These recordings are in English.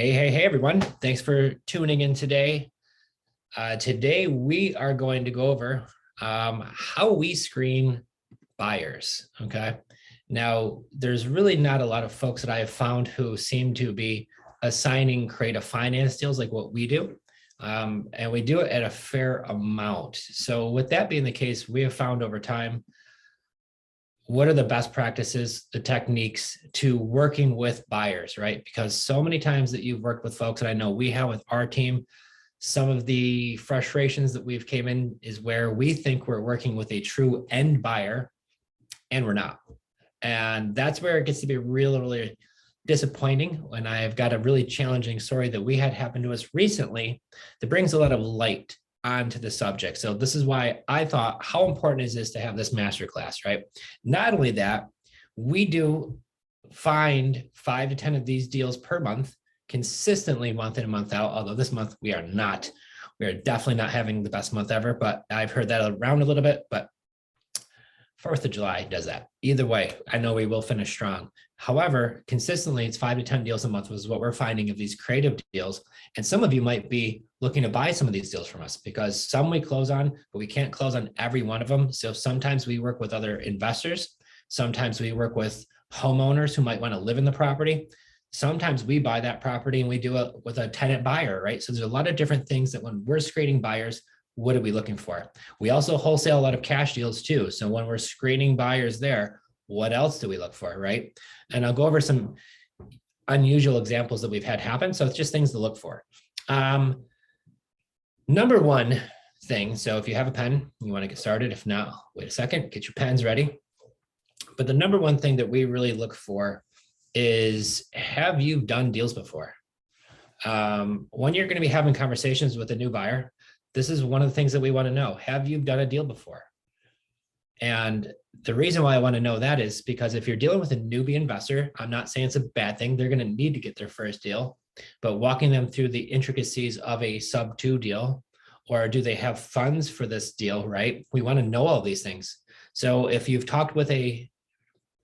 Hey, everyone. Thanks for tuning in today. Today, we are going to go over how we screen buyers, okay? Now, there's really not a lot of folks that I have found who seem to be assigning creative finance deals like what we do. And we do it at a fair amount. So with that being the case, we have found over time, what are the best practices, the techniques to working with buyers, right? Because so many times that you've worked with folks, and I know we have with our team, some of the frustrations that we've came in is where we think we're working with a true end buyer and we're not. And that's where it gets to be really disappointing when I've got a really challenging story that we had happen to us recently that brings a lot of light onto the subject. So this is why I thought, how important is this to have this masterclass, right? Not only that, we do find 5 to 10 of these deals per month, consistently month in and month out, although this month we are definitely not having the best month ever, but I've heard that around a little bit, but 4th of July does that. Either way, I know we will finish strong. However, consistently, it's 5 to 10 deals a month is what we're finding of these creative deals. And some of you might be looking to buy some of these deals from us because some we close on, but we can't close on every one of them. So sometimes we work with other investors. Sometimes we work with homeowners who might want to live in the property. Sometimes we buy that property and we do it with a tenant buyer, right? So there's a lot of different things that when we're screening buyers, what are we looking for? We also wholesale a lot of cash deals too. So when we're screening buyers there, what else do we look for, right? And I'll go over some unusual examples that we've had happen. So it's just things to look for. Number one thing, so if you have a pen, you want to get started. If not, wait a second, get your pens ready. But the number one thing that we really look for is, have you done deals before? When you're going to be having conversations with a new buyer, this is one of the things that we want to know. Have you done a deal before? And the reason why I want to know that is because if you're dealing with a newbie investor, I'm not saying it's a bad thing. They're going to need to get their first deal, but walking them through the intricacies of a sub 2 deal, or do they have funds for this deal, right? We want to know all these things. So if you've talked with a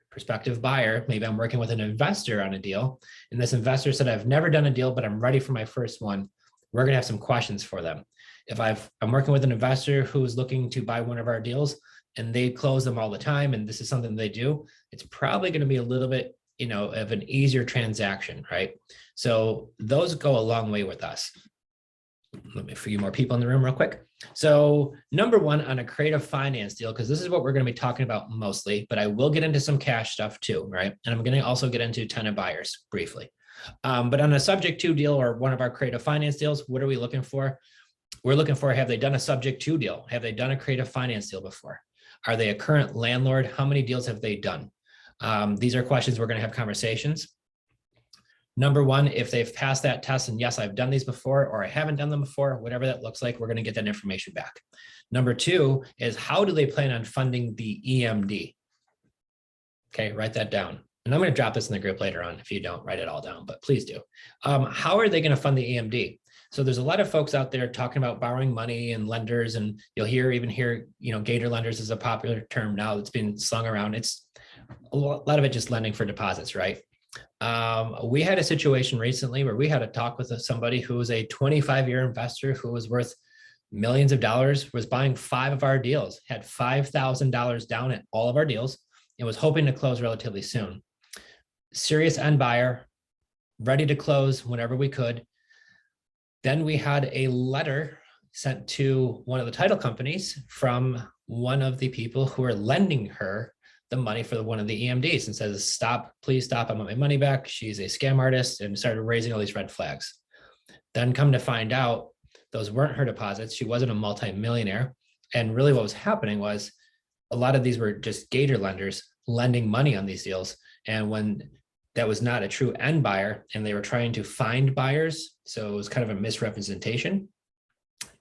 prospective buyer, maybe I'm working with an investor on a deal, and this investor said, I've never done a deal, but I'm ready for my first one. We're going to have some questions for them. If I'm working with an investor who's looking to buy one of our deals and they close them all the time, and this is something they do, it's probably going to be a little bit, of an easier transaction, right? So those go a long way with us. Let me a few more people in the room real quick. So number one on a creative finance deal, because this is what we're going to be talking about mostly, but I will get into some cash stuff too, right? And I'm going to also get into tenant buyers briefly. But on a subject to deal or one of our creative finance deals, what are we looking for? We're looking for, have they done a subject to deal? Have they done a creative finance deal before? Are they a current landlord? How many deals have they done? These are questions we're going to have conversations. Number one, if they've passed that test and yes, I've done these before, or I haven't done them before, whatever that looks like, we're going to get that information back. Number two is, how do they plan on funding the EMD? Okay, write that down. And I'm going to drop this in the group later on if you don't write it all down, but please do. How are they going to fund the EMD? So there's a lot of folks out there talking about borrowing money and lenders, and you'll even hear, gator lenders is a popular term now that's been slung around. It's a lot of it just lending for deposits, right? We had a situation recently where we had a talk with somebody who was a 25-year investor who was worth millions of dollars, was buying 5 of our deals, had $5,000 down at all of our deals, and was hoping to close relatively soon. Serious end buyer, ready to close whenever we could. Then we had a letter sent to one of the title companies from one of the people who are lending her the money for one of the EMDs and says, stop, please stop, I want my money back. She's a scam artist, and started raising all these red flags. Then come to find out, those weren't her deposits. She wasn't a multimillionaire. And really what was happening was a lot of these were just gator lenders lending money on these deals. And when that was not a true end buyer and they were trying to find buyers, so it was kind of a misrepresentation,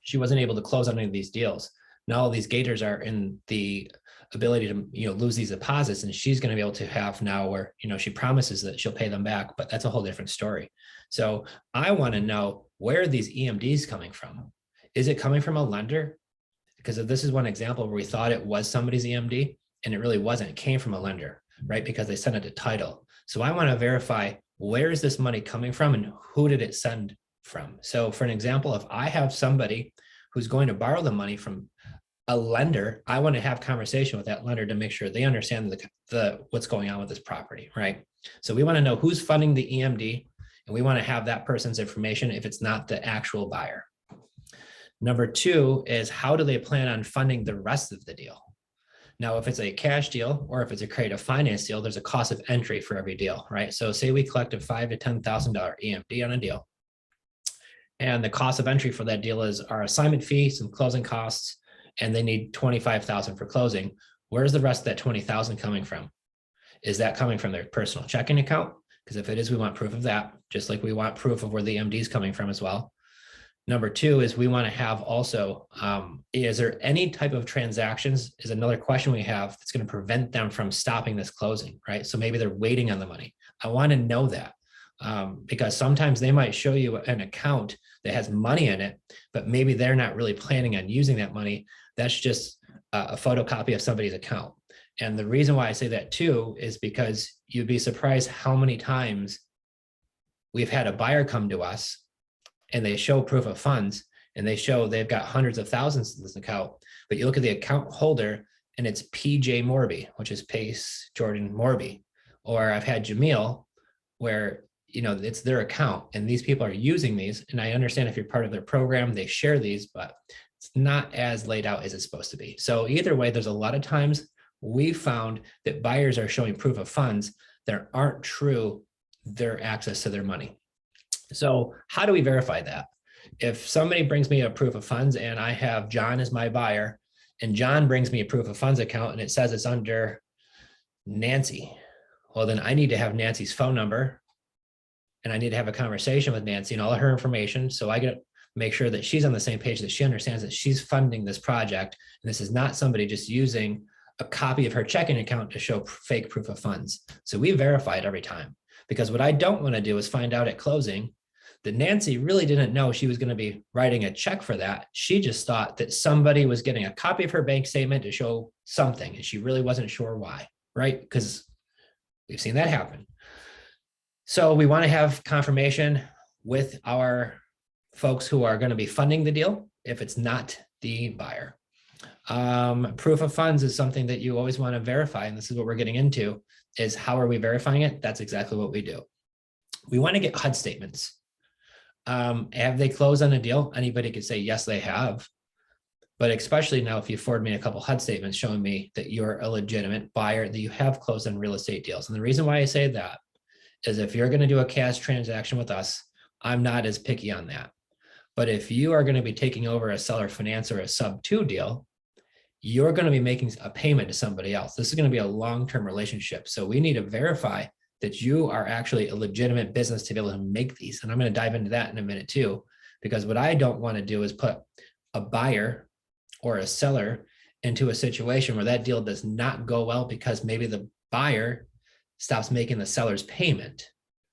she wasn't able to close on any of these deals. Now all these gators are in the ability to lose these deposits, and she's going to be able to have now where she promises that she'll pay them back, but that's a whole different story. So I want to know, where are these EMDs coming from? Is it coming from a lender? Because if this is one example where we thought it was somebody's EMD and it really wasn't, it came from a lender, right? Because they sent it to title. So I want to verify, where is this money coming from and who did it send from? So for an example, if I have somebody who's going to borrow the money from a lender, I want to have conversation with that lender to make sure they understand the what's going on with this property, right? So we want to know who's funding the EMD, and we want to have that person's information if it's not the actual buyer. Number two is, how do they plan on funding the rest of the deal? Now, if it's a cash deal or if it's a creative finance deal, there's a cost of entry for every deal, right? So say we collect a $5,000 to $10,000 EMD on a deal, and the cost of entry for that deal is our assignment fee, some closing costs, and they need $25,000 for closing. Where's the rest of that $20,000 coming from? Is that coming from their personal checking account? Because if it is, we want proof of that, just like we want proof of where the MD is coming from as well. Number two is we want to have also, is there any type of transactions, is another question we have that's going to prevent them from stopping this closing, right? So maybe they're waiting on the money. I want to know that because sometimes they might show you an account that has money in it, but maybe they're not really planning on using that money. That's just a photocopy of somebody's account. And the reason why I say that too is because you'd be surprised how many times we've had a buyer come to us and they show proof of funds and they show they've got hundreds of thousands in this account, but you look at the account holder and it's PJ Morby, which is Pace Jordan Morby. Or I've had Jamil where, you know, it's their account and these people are using these. And I understand if you're part of their program, they share these, but it's not as laid out as it's supposed to be. So either way, there's a lot of times we found that buyers are showing proof of funds that aren't true their access to their money. So how do we verify that? If somebody brings me a proof of funds and I have John as my buyer and John brings me a proof of funds account and it says it's under Nancy, well, then I need to have Nancy's phone number and I need to have a conversation with Nancy and all of her information. So I get make sure that she's on the same page, that she understands that she's funding this project. And this is not somebody just using a copy of her checking account to show fake proof of funds. So we verify it every time, because what I don't want to do is find out at closing that Nancy really didn't know she was going to be writing a check for that. She just thought that somebody was getting a copy of her bank statement to show something, and she really wasn't sure why, right? Because we've seen that happen. So we want to have confirmation with our folks who are going to be funding the deal if it's not the buyer. Proof of funds is something that you always want to verify, and this is what we're getting into, is how are we verifying it? That's exactly what we do. We want to get HUD statements. Have they closed on a deal? Anybody could say, yes, they have. But especially now, if you forward me a couple HUD statements showing me that you're a legitimate buyer, that you have closed on real estate deals. And the reason why I say that is if you're going to do a cash transaction with us, I'm not as picky on that. But if you are going to be taking over a seller finance or a sub 2 deal, you're going to be making a payment to somebody else. This is going to be a long-term relationship. So we need to verify that you are actually a legitimate business to be able to make these. And I'm going to dive into that in a minute too, because what I don't want to do is put a buyer or a seller into a situation where that deal does not go well because maybe the buyer stops making the seller's payment,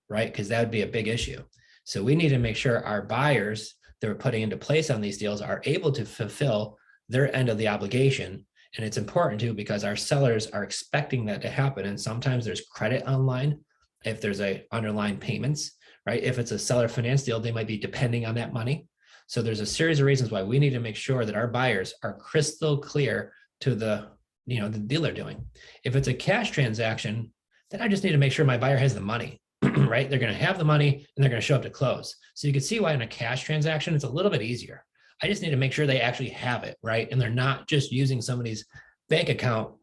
right? Because that would be a big issue. So we need to make sure our buyers that we're putting into place on these deals are able to fulfill their end of the obligation. And it's important too, because our sellers are expecting that to happen. And sometimes there's credit online if there's a underlying payments, right? If it's a seller finance deal, they might be depending on that money. So there's a series of reasons why we need to make sure that our buyers are crystal clear to the deal they're doing. If it's a cash transaction, then I just need to make sure my buyer has the money, right? They're going to have the money and they're going to show up to close. So you can see why in a cash transaction, it's a little bit easier. I just need to make sure they actually have it, right? And they're not just using somebody's bank account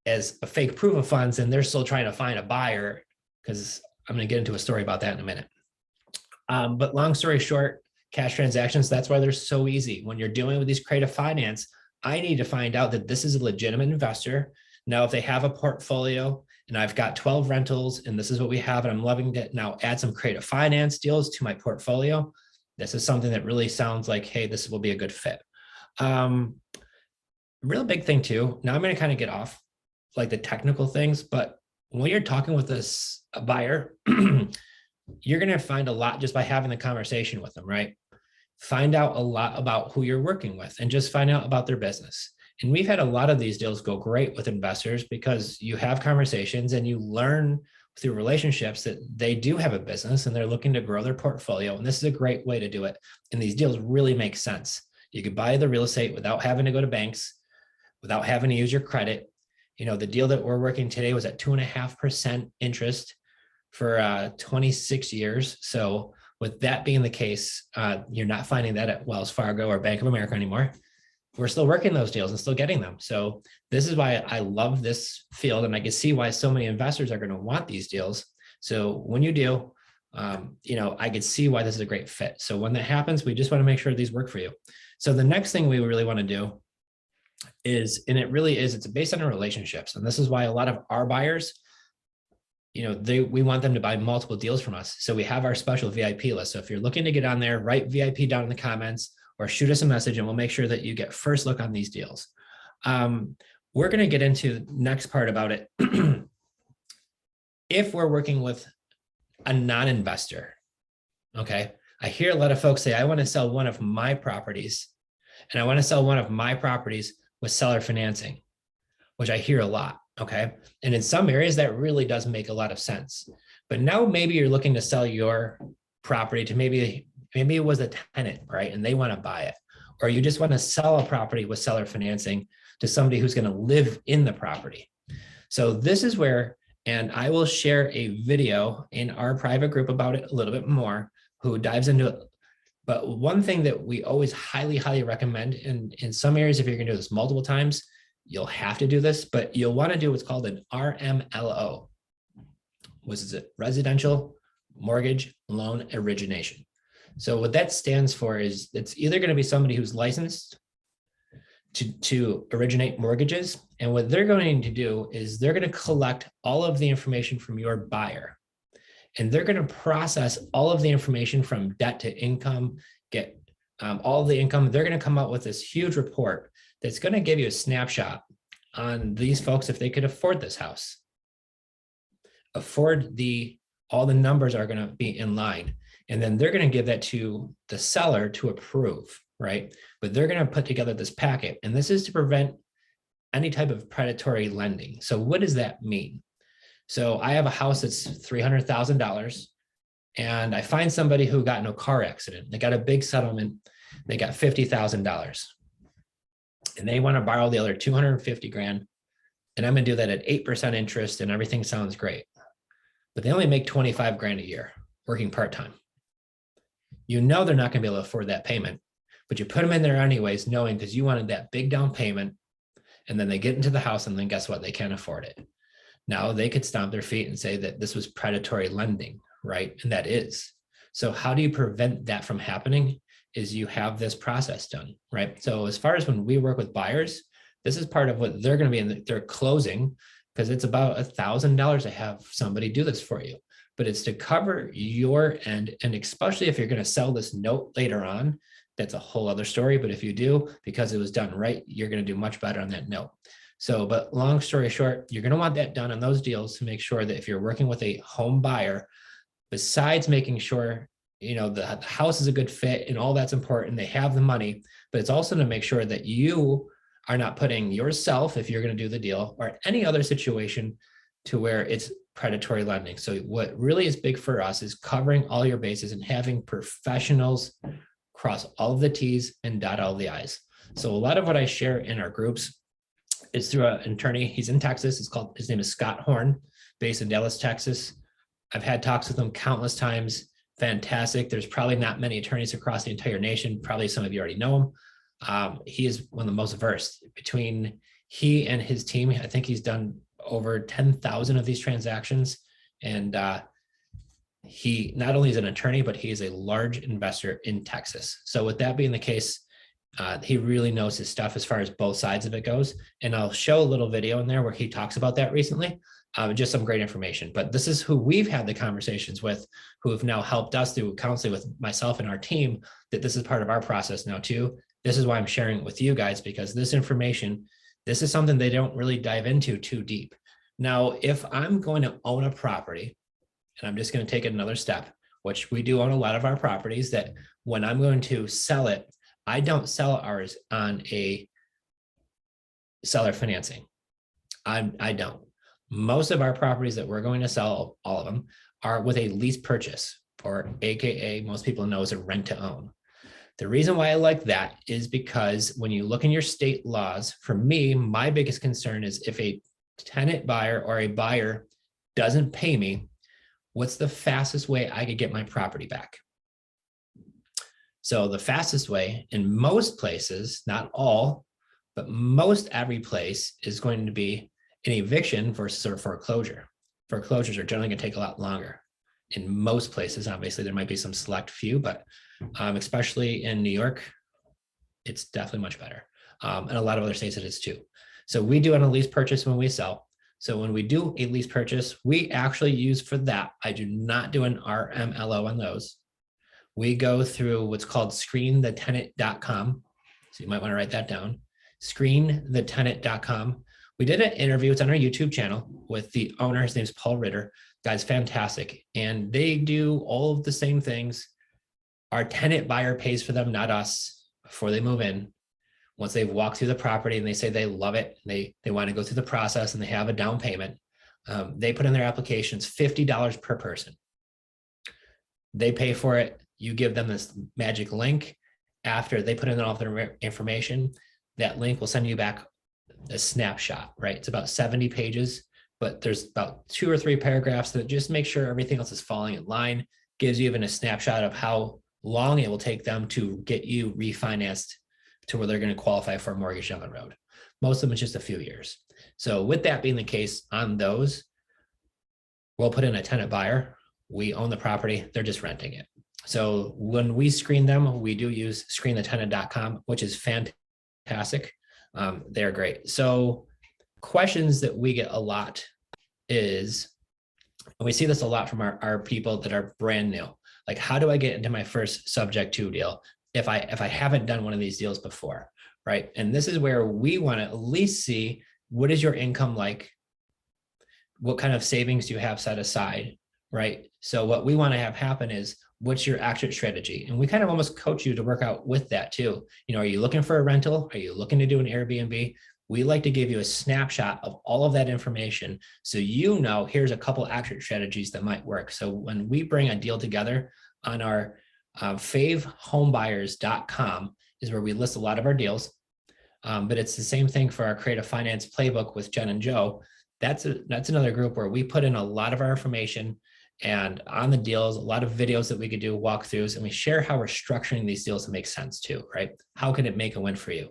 as a fake proof of funds and they're still trying to find a buyer, because I'm going to get into a story about that in a minute. But long story short, cash transactions, that's why they're so easy. When you're dealing with these creative finance, I need to find out that this is a legitimate investor. Now, if they have a portfolio and I've got 12 rentals and this is what we have, and I'm loving to now add some creative finance deals to my portfolio, this is something that really sounds like, hey, this will be a good fit. Real big thing too. Now I'm going to kind of get off like the technical things, but when you're talking with a buyer, you're going to find a lot just by having the conversation with them, right? Find out a lot about who you're working with and just find out about their business. And we've had a lot of these deals go great with investors because you have conversations and you learn through relationships that they do have a business and they're looking to grow their portfolio. And this is a great way to do it. And these deals really make sense. You could buy the real estate without having to go to banks, without having to use your credit. You know, the deal that we're working today was at 2.5% interest for 26 years. So with that being the case, you're not finding that at Wells Fargo or Bank of America anymore. We're still working those deals and still getting them. So this is why I love this field, and I can see why so many investors are going to want these deals. So when you do, you know, I could see why this is a great fit. So when that happens, we just want to make sure these work for you. So the next thing we really want to do is, and it really is, it's based on our relationships. And this is why a lot of our buyers, you know, we want them to buy multiple deals from us. So we have our special VIP list. So if you're looking to get on there, write VIP down in the comments or shoot us a message and we'll make sure that you get first look on these deals. We're going to get into the next part about it. If we're working with a non-investor, okay, I hear a lot of folks say, I want to sell one of my properties, and I want to sell one of my properties with seller financing, which I hear a lot, okay? And in some areas that really does make a lot of sense. But now maybe you're looking to sell your property to maybe it was a tenant, right? And they want to buy it. Or you just want to sell a property with seller financing to somebody who's going to live in the property. So this is where, and I will share a video in our private group about it a little bit more, who dives into it. But one thing that we always highly, highly recommend, and in some areas, if you're going to do this multiple times, you'll have to do this, but you'll want to do what's called an RMLO. What is it? Residential Mortgage Loan Origination. So what that stands for is it's either going to be somebody who's licensed to originate mortgages. And what they're going to do is they're going to collect all of the information from your buyer. And they're going to process all of the information from debt to income, get all of the income. They're going to come out with this huge report that's going to give you a snapshot on these folks if they could afford this house. All the numbers are going to be in line. And then they're going to give that to the seller to approve, right? But they're going to put together this packet. And this is to prevent any type of predatory lending. So what does that mean? So I have a house that's $300,000 and I find somebody who got in a car accident. They got a big settlement. They got $50,000 and they want to borrow the other 250 grand. And I'm going to do that at 8% interest and everything sounds great. But they only make 25 grand a year working part-time. You know they're not going to be able to afford that payment, but you put them in there anyways, knowing because you wanted that big down payment. And then they get into the house and then guess what? They can't afford it. Now they could stomp their feet and say that this was predatory lending, right? And that is. So how do you prevent that from happening? Is you have this process done, right? So as far as when we work with buyers, this is part of what they're going to be in their closing, because it's about $1,000 to have somebody do this for you. But it's to cover your end. And especially if you're going to sell this note later on, that's a whole other story. But if you do, because it was done right, you're going to do much better on that note. So, but long story short, you're going to want that done on those deals to make sure that if you're working with a home buyer, besides making sure, you know, the house is a good fit and all that's important, they have the money, but it's also to make sure that you are not putting yourself, if you're going to do the deal, or any other situation to where it's predatory lending. So what really is big for us is covering all your bases and having professionals cross all of the T's and dot all the I's. So a lot of what I share in our groups is through an attorney. He's in Texas. His name is Scott Horn, based in Dallas, Texas. I've had talks with him countless times. Fantastic. There's probably not many attorneys across the entire nation. Probably some of you already know him. He is one of the most versed. Between he and his team, I think he's done over 10,000 of these transactions. And he not only is an attorney, but he is a large investor in Texas. So with that being the case, he really knows his stuff as far as both sides of it goes. And I'll show a little video in there where he talks about that recently. Just some great information. But this is who we've had the conversations with, who have now helped us through counseling with myself and our team, that this is part of our process now too. This is why I'm sharing it with you guys, because this information, this is something they don't really dive into too deep. Now, if I'm going to own a property, and I'm just going to take it another step, which we do own a lot of our properties, that when I'm going to sell it, I don't sell ours on a seller financing. I don't. Most of our properties that we're going to sell, all of them, are with a lease purchase, or AKA most people know as a rent to own. The reason why I like that is because when you look in your state laws, for me, my biggest concern is if a tenant buyer or a buyer doesn't pay me, what's the fastest way I could get my property back? So the fastest way in most places, not all, but most every place is going to be an eviction versus a foreclosure. Foreclosures are generally going to take a lot longer. In most places, obviously, there might be some select few, but especially in New York, it's definitely much better. And a lot of other states it is too. So we do on a lease purchase when we sell. So when we do a lease purchase, we actually use for that. I do not do an RMLO on those. We go through what's called screenthetenant.com. So you might want to write that down. Screenthetenant.com. We did an interview. It's on our YouTube channel with the owner. His name's Paul Ritter. Guy's fantastic. And they do all of the same things. Our tenant buyer pays for them, not us, before they move in. Once they've walked through the property and they say they love it, and they want to go through the process and they have a down payment, they put in their applications $50 per person. They pay for it. You give them this magic link. After they put in all of their information, that link will send you back a snapshot, right? It's about 70 pages, but there's about 2 or 3 paragraphs that just make sure everything else is falling in line, gives you even a snapshot of how long it will take them to get you refinanced to where they're going to qualify for a mortgage down the road. Most of them is just a few years. So with that being the case on those, we'll put in a tenant buyer. We own the property. They're just renting it. So when we screen them, we do use screenthetenant.com, which is fantastic. They're great. So questions that we get a lot is, and we see this a lot from our people that are brand new, like, how do I get into my first subject to deal if I haven't done one of these deals before, right? And this is where we want to at least see, what is your income like? What kind of savings do you have set aside, right? So what we want to have happen is, what's your exit strategy? And we kind of almost coach you to work out with that too. You know, are you looking for a rental? Are you looking to do an Airbnb? We like to give you a snapshot of all of that information, so you know, here's a couple exit strategies that might work. So when we bring a deal together on our favehomebuyers.com is where we list a lot of our deals. But it's the same thing for our Creative Finance Playbook with Jenn and Joe. That's another group where we put in a lot of our information and on the deals, a lot of videos that we could do, walkthroughs, and we share how we're structuring these deals to make sense too, right? How can it make a win for you?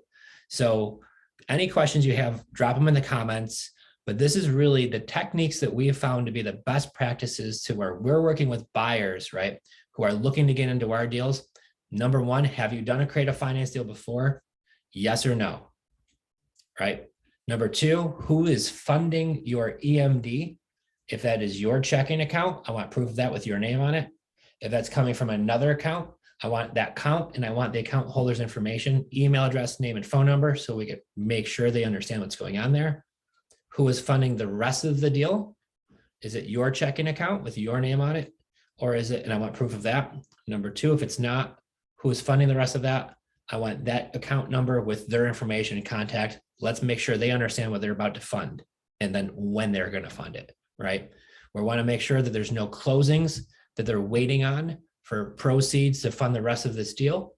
So any questions you have, drop them in the comments. But this is really the techniques that we have found to be the best practices to where we're working with buyers, right, who are looking to get into our deals. Number one, have you done a creative finance deal before? Yes or no, right? Number two, who is funding your EMD? If that is your checking account, I want proof of that with your name on it. If that's coming from another account, I want that account, and I want the account holder's information, email address, name, and phone number, so we can make sure they understand what's going on there. Who is funding the rest of the deal? Is it your checking account with your name on it? Or is it, and I want proof of that. Number two, if it's not, who is funding the rest of that? I want that account number with their information and contact. Let's make sure they understand what they're about to fund and then when they're going to fund it, right? We want to make sure that there's no closings that they're waiting on for proceeds to fund the rest of this deal.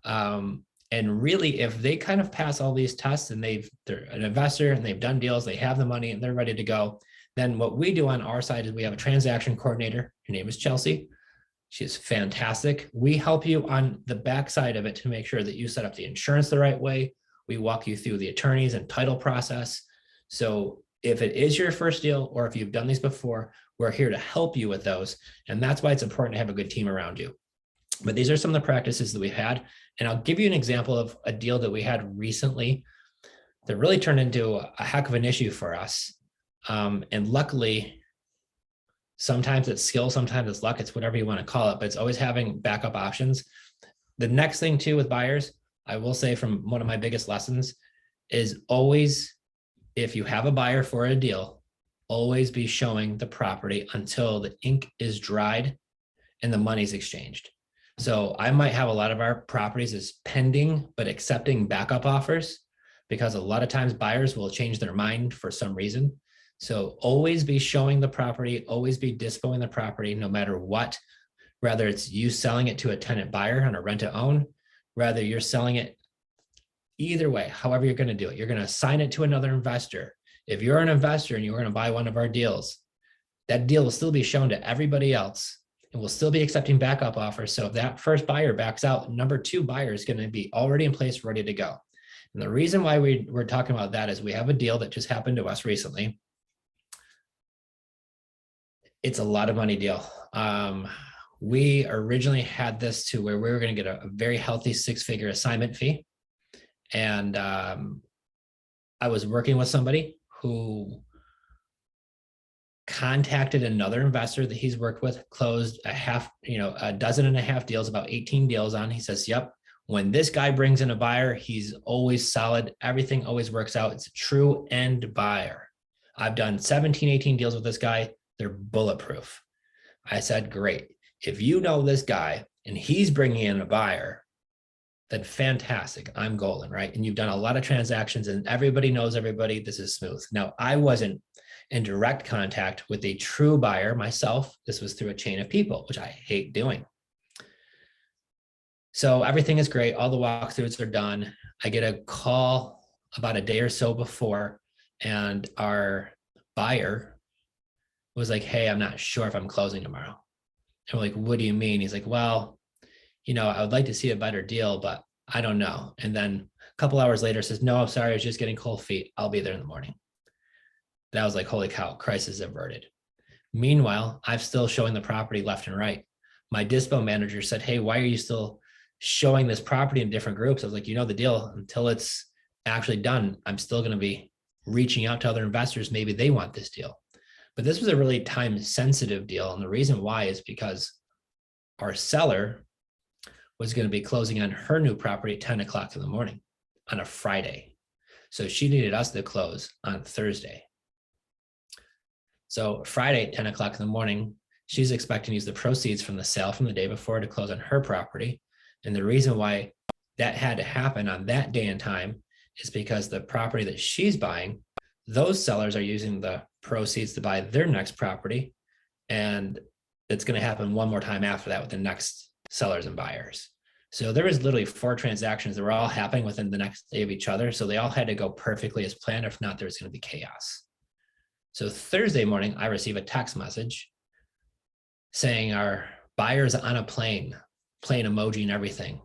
And really, if they kind of pass all these tests and they're an investor and they've done deals, they have the money and they're ready to go, then what we do on our side is we have a transaction coordinator. Her name is Chelsea. She's fantastic. We help you on the backside of it to make sure that you set up the insurance the right way. We walk you through the attorneys and title process. So if it is your first deal, or if you've done these before, we're here to help you with those. And that's why it's important to have a good team around you. But these are some of the practices that we've had. And I'll give you an example of a deal that we had recently that really turned into a heck of an issue for us. And luckily, sometimes it's skill, sometimes it's luck, it's whatever you want to call it, but it's always having backup options. The next thing too with buyers, I will say from one of my biggest lessons is always, if you have a buyer for a deal, always be showing the property until the ink is dried and the money's exchanged. So I might have a lot of our properties as pending, but accepting backup offers, because a lot of times buyers will change their mind for some reason. So always be showing the property, always be dispoing the property, no matter what, whether it's you selling it to a tenant buyer on a rent to own, whether you're selling it either way, however you're going to do it, you're going to assign it to another investor. If you're an investor and you're going to buy one of our deals, that deal will still be shown to everybody else and we'll still be accepting backup offers. So if that first buyer backs out, number two buyer is going to be already in place, ready to go. And the reason why we're talking about that is we have a deal that just happened to us recently. It's a lot of money deal. We originally had this to where we were going to get a very healthy 6-figure assignment fee. And I was working with somebody who contacted another investor that he's worked with, closed a dozen and a half deals, about 18 deals on. He says, yep, when this guy brings in a buyer, he's always solid. Everything always works out. It's a true end buyer. I've done 17, 18 deals with this guy. They're bulletproof. I said, great. If you know this guy and he's bringing in a buyer, then fantastic. I'm golden, right? And you've done a lot of transactions and everybody knows everybody. This is smooth. Now, I wasn't in direct contact with a true buyer myself. This was through a chain of people, which I hate doing. So everything is great. All the walkthroughs are done. I get a call about a day or so before, and our buyer was like, hey, I'm not sure if I'm closing tomorrow. And we're like, what do you mean? He's like, well, I would like to see a better deal, but I don't know. And then a couple hours later says, no, I'm sorry, I was just getting cold feet. I'll be there in the morning. That was like, holy cow, crisis averted. Meanwhile, I'm still showing the property left and right. My dispo manager said, hey, why are you still showing this property in different groups? I was like, the deal, until it's actually done, I'm still going to be reaching out to other investors. Maybe they want this deal. But this was a really time sensitive deal. And the reason why is because our seller was going to be closing on her new property at 10 o'clock in the morning on a Friday. So she needed us to close on Thursday. So Friday at 10 o'clock in the morning, she's expecting to use the proceeds from the sale from the day before to close on her property. And the reason why that had to happen on that day and time is because the property that she's buying, those sellers are using the proceeds to buy their next property. And it's going to happen one more time after that with the next sellers and buyers. So there was literally 4 transactions that were all happening within the next day of each other. So they all had to go perfectly as planned. If not, there was going to be chaos. So Thursday morning, I receive a text message saying our buyer's on a plane emoji and everything,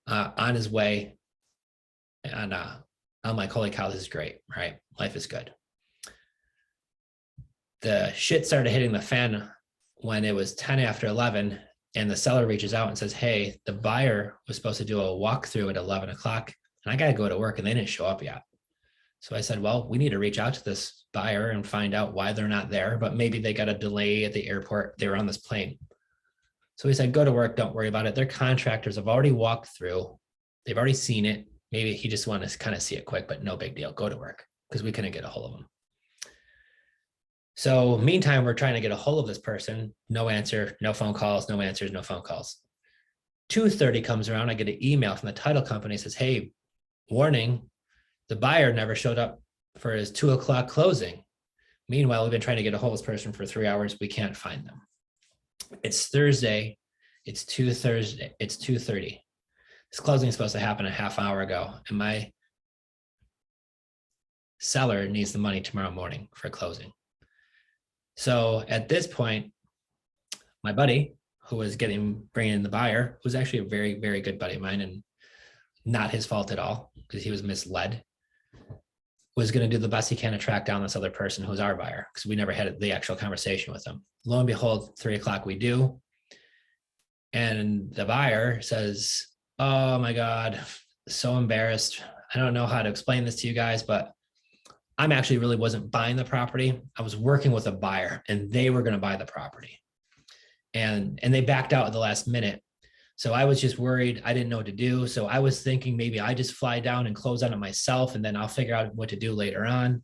on his way. And I'm like, holy cow, this is great, right? Life is good. The shit started hitting the fan when it was 10 after 11, and the seller reaches out and says, hey, the buyer was supposed to do a walkthrough at 11 o'clock, and I got to go to work, and they didn't show up yet. So I said, well, we need to reach out to this buyer and find out why they're not there, but maybe they got a delay at the airport. They were on this plane. So we said, go to work. Don't worry about it. Their contractors have already walked through. They've already seen it. Maybe he just wanted to kind of see it quick, but no big deal. Go to work, because we couldn't get a hold of him. So meantime, we're trying to get a hold of this person. No answer, no phone calls, no answers, no phone calls. 2:30 comes around. I get an email from the title company. It says, hey, warning, the buyer never showed up for his 2 o'clock closing. Meanwhile, we've been trying to get a hold of this person for 3 hours. We can't find them. It's Thursday. It's 2:30. This closing is supposed to happen a half hour ago, and my seller needs the money tomorrow morning for closing. So at this point, my buddy, who was bringing in the buyer, was actually a very, very good buddy of mine, and not his fault at all, because he was misled, was going to do the best he can to track down this other person who's our buyer, because we never had the actual conversation with him. Lo and behold, 3 o'clock we do. And the buyer says, oh my God, so embarrassed. I don't know how to explain this to you guys, but I'm actually really wasn't buying the property. I was working with a buyer, and they were going to buy the property. And they backed out at the last minute. So I was just worried. I didn't know what to do. So I was thinking maybe I just fly down and close on it myself, and then I'll figure out what to do later on.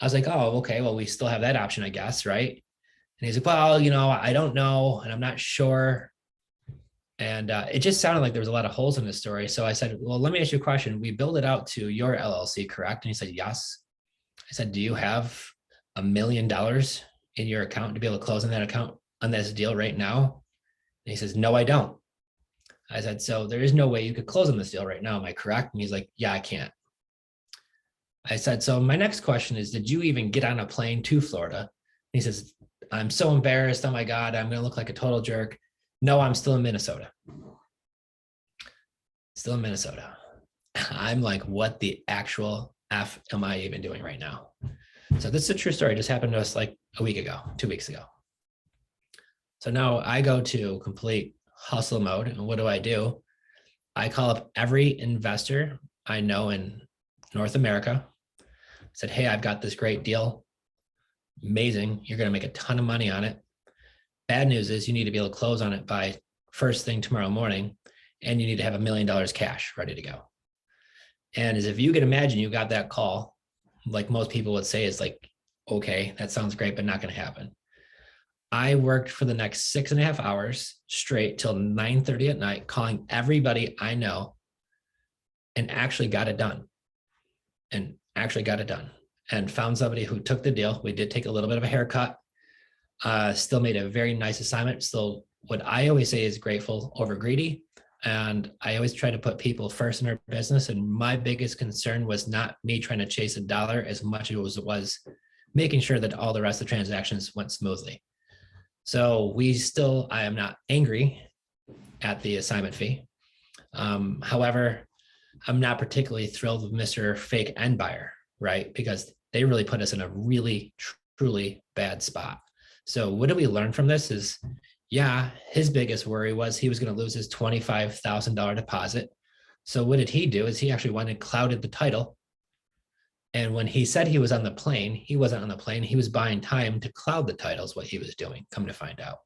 I was like, oh, okay, well, we still have that option, I guess, right? And he's like, well, I don't know, and I'm not sure. And it just sounded like there was a lot of holes in this story. So I said, well, let me ask you a question. We build it out to your LLC, correct? And he said, yes. I said, do you have $1 million in your account to be able to close on that account on this deal right now? And he says, no, I don't. I said, so there is no way you could close on this deal right now. Am I correct? And he's like, yeah, I can't. I said, so my next question is, did you even get on a plane to Florida? And he says, I'm so embarrassed. Oh my God, I'm going to look like a total jerk. No, I'm still in Minnesota. Still in Minnesota. I'm like, what the actual F am I even doing right now? So this is a true story. It just happened to us like a week ago, 2 weeks ago. So now I go to complete hustle mode. And what do? I call up every investor I know in North America. Said, hey, I've got this great deal. Amazing. You're going to make a ton of money on it. Bad news is you need to be able to close on it by first thing tomorrow morning, and you need to have $1 million cash ready to go. And as if you can imagine, you got that call, like most people would say, is like, okay, that sounds great, but not going to happen. I worked for the next 6.5 hours straight till 9:30 at night, calling everybody I know, and actually got it done. And found somebody who took the deal. We did take a little bit of a haircut, still made a very nice assignment. Still, what I always say is grateful over greedy. And I always try to put people first in our business. And my biggest concern was not me trying to chase a dollar as much as it was making sure that all the rest of the transactions went smoothly. So I am not angry at the assignment fee. However, I'm not particularly thrilled with Mr. Fake End Buyer, right? Because they really put us in a really, truly bad spot. So what did we learn from this is, yeah, his biggest worry was he was going to lose his $25,000 deposit. So what did he do is he actually went and clouded the title. And when he said he was on the plane, he wasn't on the plane. He was buying time to cloud the titles, what he was doing, come to find out.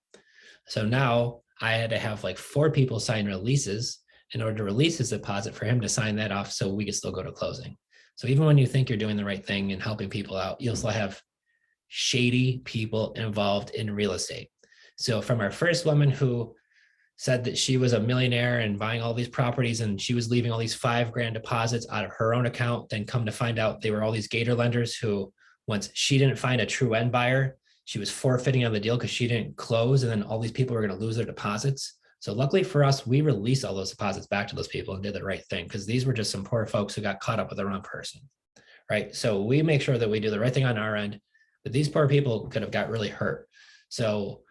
So now I had to have like 4 people sign releases in order to release his deposit for him to sign that off so we could still go to closing. So even when you think you're doing the right thing and helping people out, you'll still have shady people involved in real estate. So from our first woman who said that she was a millionaire and buying all these properties and she was leaving all these $5,000 deposits out of her own account, then come to find out they were all these gator lenders who, once she didn't find a true end buyer, she was forfeiting on the deal because she didn't close, and then all these people were going to lose their deposits. So luckily for us, we released all those deposits back to those people and did the right thing, because these were just some poor folks who got caught up with the wrong person, right? So we make sure that we do the right thing on our end, but these poor people could have got really hurt. So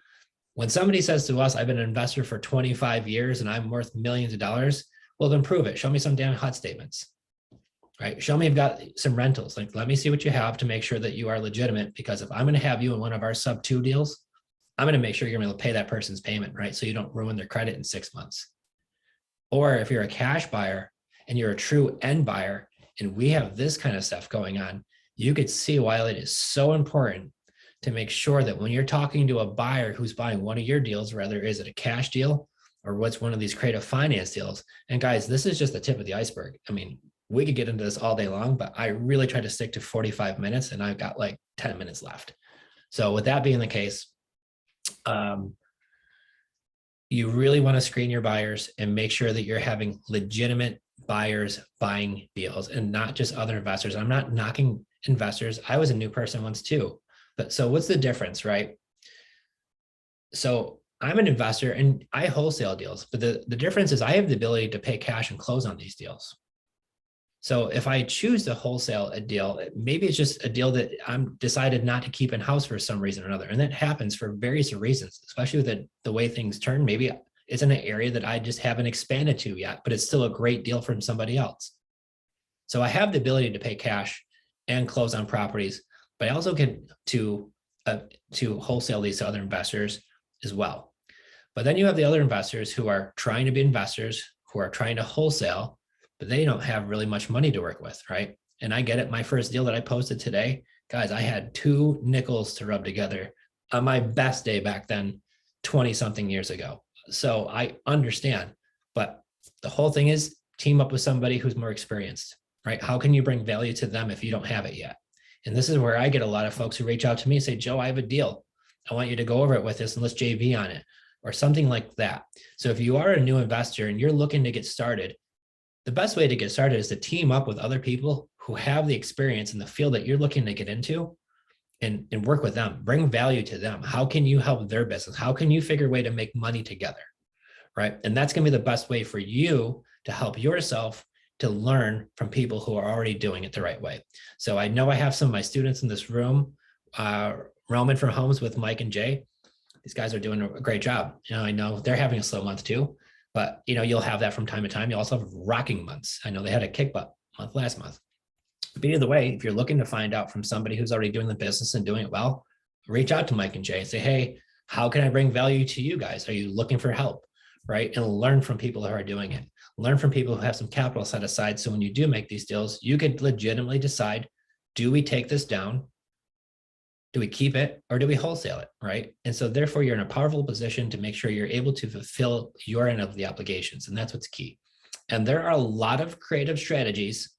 when somebody says to us, I've been an investor for 25 years and I'm worth millions of dollars, well, then prove it. Show me some damn HUD statements, right? Show me you've got some rentals. Like, let me see what you have to make sure that you are legitimate, because if I'm going to have you in one of our sub 2 deals, I'm going to make sure you're going to pay that person's payment, right? So you don't ruin their credit in 6 months. Or if you're a cash buyer and you're a true end buyer and we have this kind of stuff going on, you could see why it is so important to make sure that when you're talking to a buyer who's buying one of your deals, whether is it a cash deal or what's one of these creative finance deals. And guys, this is just the tip of the iceberg. I mean, we could get into this all day long, but I really try to stick to 45 minutes and I've got like 10 minutes left. So with that being the case, you really want to screen your buyers and make sure that you're having legitimate buyers buying deals and not just other investors. I'm not knocking investors. I was a new person once too. But so what's the difference, right? So I'm an investor and I wholesale deals, but the difference is I have the ability to pay cash and close on these deals. So if I choose to wholesale a deal, maybe it's just a deal that I'm decided not to keep in house for some reason or another. And that happens for various reasons, especially with the way things turn. Maybe it's in an area that I just haven't expanded to yet, but it's still a great deal from somebody else. So I have the ability to pay cash and close on properties, but I also get to wholesale these to other investors as well. But then you have the other investors who are trying to be investors, who are trying to wholesale, but they don't have really much money to work with, right? And I get it. My first deal that I posted today, guys, I had 2 nickels to rub together on my best day back then, 20 something years ago. So I understand, but the whole thing is team up with somebody who's more experienced, right? How can you bring value to them if you don't have it yet? And this is where I get a lot of folks who reach out to me and say, Joe, I have a deal. I want you to go over it with us and let's JV on it or something like that. So if you are a new investor and you're looking to get started, the best way to get started is to team up with other people who have the experience in the field that you're looking to get into and work with them, bring value to them. How can you help their business? How can you figure a way to make money together? Right. And that's going to be the best way for you to help yourself to learn from people who are already doing it the right way. So I know I have some of my students in this room, roaming from homes with Mike and Jay. These guys are doing a great job. I know they're having a slow month too, but you'll have that from time to time. You also have rocking months. I know they had a kick butt month last month. But either way, if you're looking to find out from somebody who's already doing the business and doing it well, reach out to Mike and Jay and say, hey, how can I bring value to you guys? Are you looking for help? Right? And learn from people who are doing it. Learn from people who have some capital set aside. So when you do make these deals, you could legitimately decide, do we take this down? Do we keep it or do we wholesale it? Right? And so therefore you're in a powerful position to make sure you're able to fulfill your end of the obligations. And that's what's key. And there are a lot of creative strategies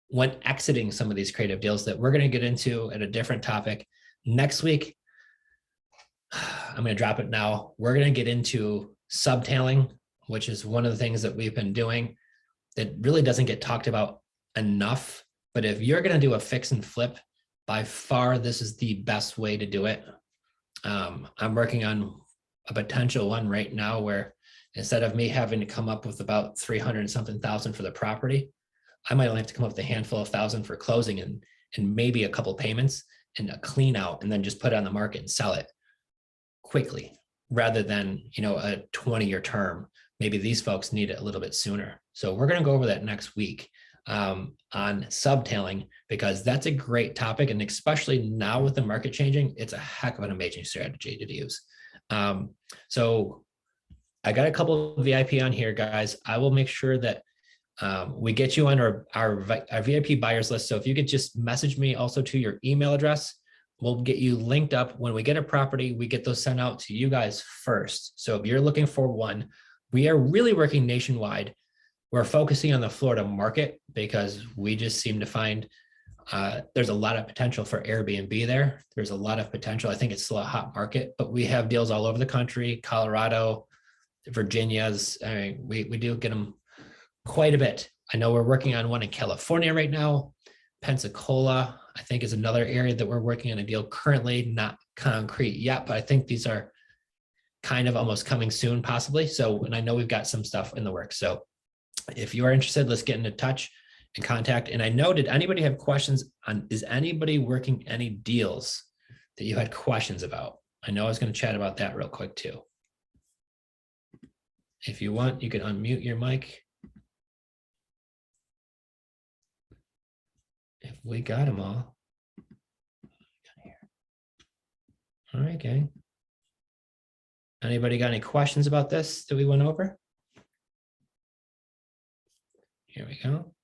when exiting some of these creative deals that we're going to get into at a different topic next week. I'm going to drop it now. We're going to get into subtailing, which is one of the things that we've been doing that really doesn't get talked about enough. But if you're going to do a fix and flip, by far, this is the best way to do it. I'm working on a potential one right now where instead of me having to come up with about 300 and something thousand for the property, I might only have to come up with a handful of thousand for closing and maybe a couple payments and a clean out, and then just put it on the market and sell it quickly rather than, a 20-year term. Maybe these folks need it a little bit sooner. So we're going to go over that next week on subtailing, because that's a great topic. And especially now with the market changing, it's a heck of an amazing strategy to use. So I got a couple of VIP on here, guys. I will make sure that we get you on our VIP buyers list. So if you could just message me also to your email address, we'll get you linked up. When we get a property, we get those sent out to you guys first. So if you're looking for one, we are really working nationwide. We're focusing on the Florida market because we just seem to find there's a lot of potential for Airbnb there. There's a lot of potential. I think it's still a hot market, but we have deals all over the country, Colorado, Virginia's. I mean, we do get them quite a bit. I know we're working on one in California right now. Pensacola, I think, is another area that we're working on a deal currently, not concrete yet, but I think these are kind of almost coming soon, possibly. So, and I know we've got some stuff in the works. So if you are interested, let's get into touch and contact. And I know, did anybody have questions on, is anybody working any deals that you had questions about? I know I was going to chat about that real quick too. If you want, you can unmute your mic. If we got them all. All right, gang. Anybody got any questions about this that we went over? Here we go.